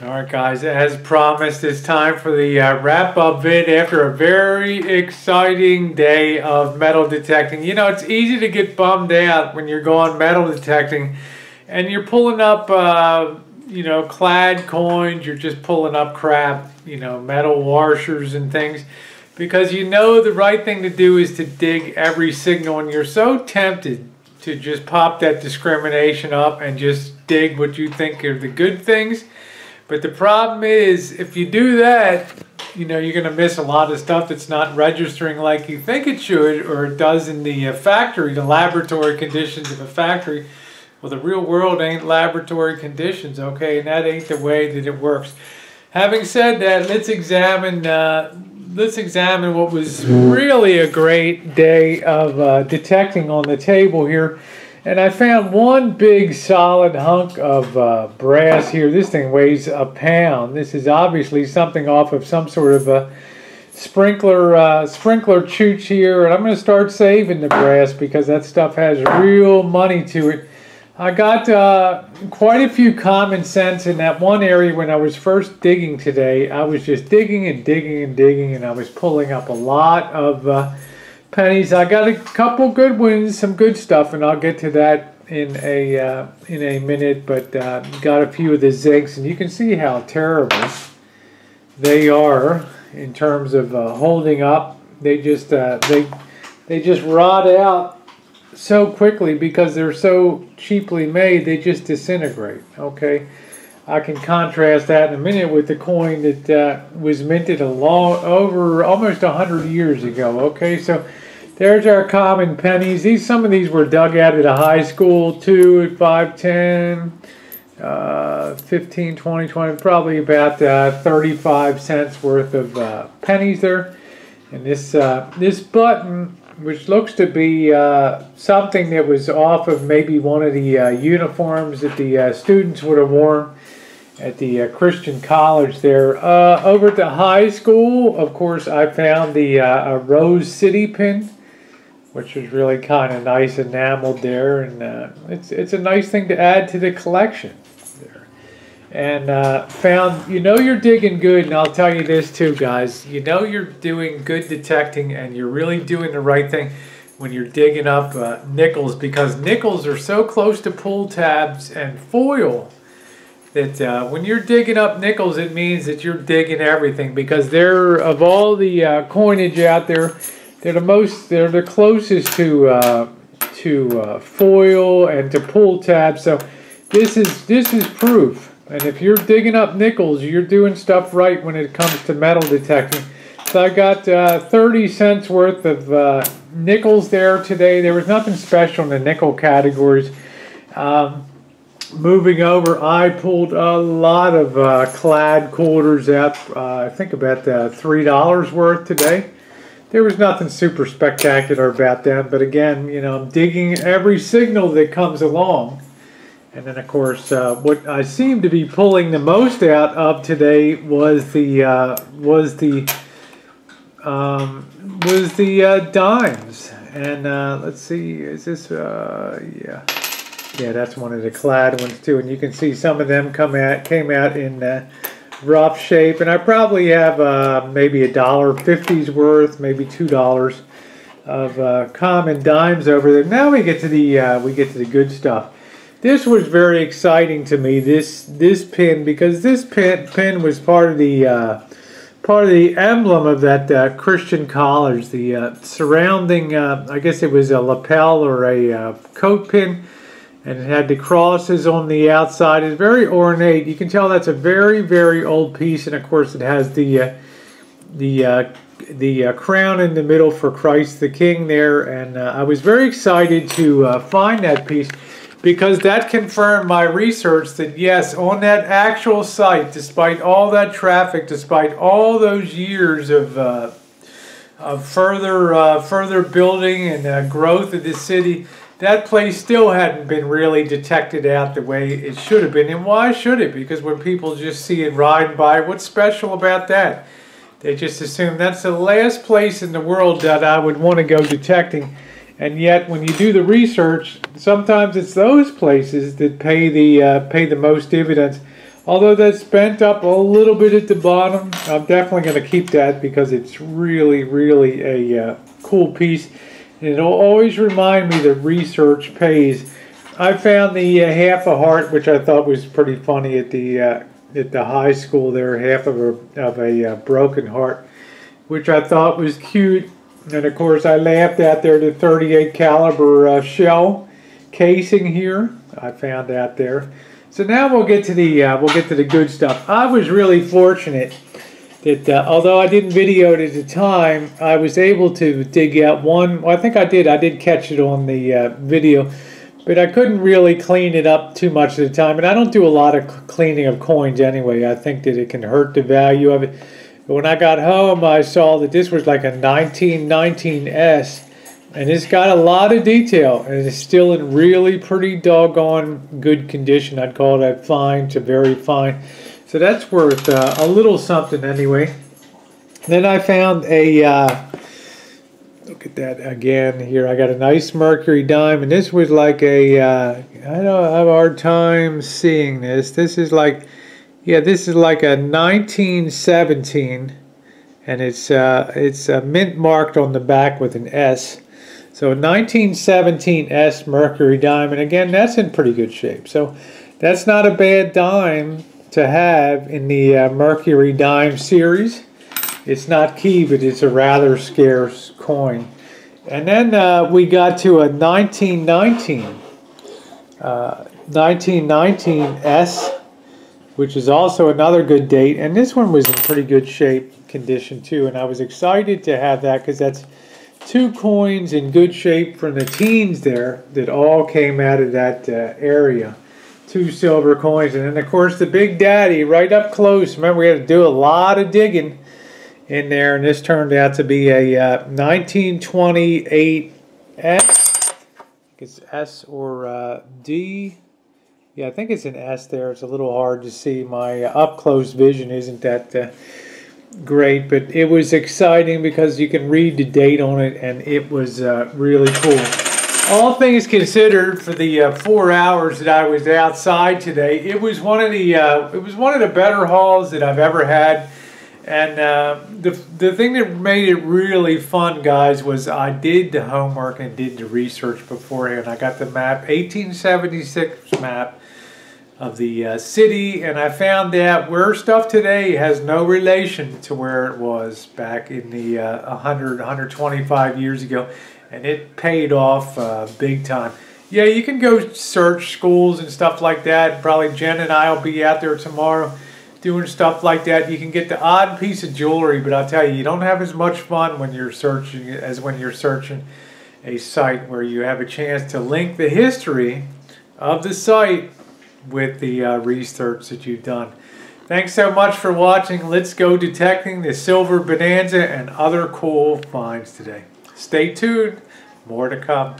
Alright guys, as promised, it's time for the wrap-up vid after a very exciting day of metal detecting. You know, it's easy to get bummed out when you're going metal detecting and you're pulling up, clad coins, you're just pulling up crap, metal washers and things, because you know the right thing to do is to dig every signal, and you're so tempted to just pop that discrimination up and just dig what you think are the good things. But the problem is, if you do that, you're going to miss a lot of stuff that's not registering like you think it should, or it does in the factory, the laboratory conditions of a factory. Well, the real world ain't laboratory conditions, okay? And that ain't the way that it works. Having said that, let's examine what was really a great day of detecting on the table here. And I found one big solid hunk of brass here. This thing weighs a pound. This is obviously something off of some sort of a sprinkler chooch here. And I'm going to start saving the brass because that stuff has real money to it. I got quite a few common sense in that one area when I was first digging today. I was just digging and digging and digging, and I was pulling up a lot of pennies. I got a couple good ones, some good stuff, and I'll get to that in a minute. But got a few of the zincs, and you can see how terrible they are in terms of holding up. They just rot out so quickly because they're so cheaply made. They just disintegrate. Okay. I can contrast that in a minute with the coin that was minted over almost 100 years ago. Okay, so there's our common pennies. Some of these were dug out at a high school too, at 5, 10, 15, 20, 20, probably about 35 cents worth of pennies there. And this button, which looks to be something that was off of maybe one of the uniforms that the students would have worn at the Christian college there. Over at the high school, of course, I found the Rose City pin, which was really kind of nice enameled there, and it's a nice thing to add to the collection there. And found, you're digging good, and I'll tell you this too, guys. You're doing good detecting, and you're really doing the right thing when you're digging up nickels, because nickels are so close to pull tabs and foil that when you're digging up nickels, it means that you're digging everything, because they're, of all the coinage out there, they're the closest to foil and to pull tabs. So this is proof. And if you're digging up nickels, you're doing stuff right when it comes to metal detecting. So I got 30 cents worth of nickels there today. There was nothing special in the nickel categories. Moving over, I pulled a lot of clad quarters out, I think about $3 worth today. There was nothing super spectacular about them, but again, I'm digging every signal that comes along. And then, of course, what I seem to be pulling the most out of today was the dimes. And let's see, is this yeah, that's one of the clad ones too, and you can see some of them came out in rough shape, and I probably have maybe $1.50's worth, maybe $2 of common dimes over there. Now we get to the good stuff. This was very exciting to me, this pin, because this pin was part of the emblem of that Christian college. The surrounding, I guess it was a lapel or a coat pin, and it had the crosses on the outside. It's very ornate. You can tell that's a very, very old piece, and of course it has the crown in the middle for Christ the King there. And I was very excited to find that piece, because that confirmed my research that yes, on that actual site, despite all that traffic, despite all those years of further building and growth of the city, that place still hadn't been really detected out the way it should have been. And why should it? Because when people just see it riding by, what's special about that? They just assume that's the last place in the world that I would want to go detecting. And yet, when you do the research, sometimes it's those places that pay the most dividends. Although that's bent up a little bit at the bottom, I'm definitely going to keep that because it's really, really a cool piece. And it'll always remind me that research pays. I found the half a heart, which I thought was pretty funny at the high school there, half of a broken heart, which I thought was cute. And of course, I laughed at there the 38 caliber shell casing here. I found out there. So now we'll get to the good stuff. I was really fortunate that although I didn't video it at the time, I was able to dig out one. Well, I think I did catch it on the video, but I couldn't really clean it up too much at the time. And I don't do a lot of cleaning of coins anyway. I think that it can hurt the value of it. But when I got home, I saw that this was like a 1919S. And it's got a lot of detail, and it's still in really pretty doggone good condition. I'd call that fine to very fine. So that's worth a little something anyway. Then I found a, look at that again here. I got a nice mercury dime, and this was like a, I don't have a hard time seeing this. This is like, yeah, this is like a 1917, and it's mint marked on the back with an S. So 1917 S mercury dime, and again, that's in pretty good shape. So that's not a bad dime to have in the mercury dime series. It's not key, but it's a rather scarce coin. And then we got to a 1919 S, which is also another good date. And this one was in pretty good shape condition too. And I was excited to have that because that's two coins in good shape from the teens there that all came out of that area. Two silver coins. And then, of course, the Big Daddy right up close. Remember, we had to do a lot of digging in there, and this turned out to be a 1928 S. It's S or D. Yeah, I think it's an S there. It's a little hard to see. My up-close vision isn't that great, but it was exciting because you can read the date on it, and it was really cool. All things considered, for the 4 hours that I was outside today, it was one of the better hauls that I've ever had. And the thing that made it really fun, guys, was I did the homework and did the research beforehand. I got the map, 1876 map of the city, and I found out where stuff today has no relation to where it was back in the 125 years ago, and it paid off big time. Yeah, you can go search schools and stuff like that. Probably Jen and I will be out there tomorrow doing stuff like that. You can get the odd piece of jewelry, but I'll tell you, you don't have as much fun when you're searching as when you're searching a site where you have a chance to link the history of the site with the research that you've done. Thanks so much for watching. Let's go detecting the silver bonanza and other cool finds today. Stay tuned. More to come.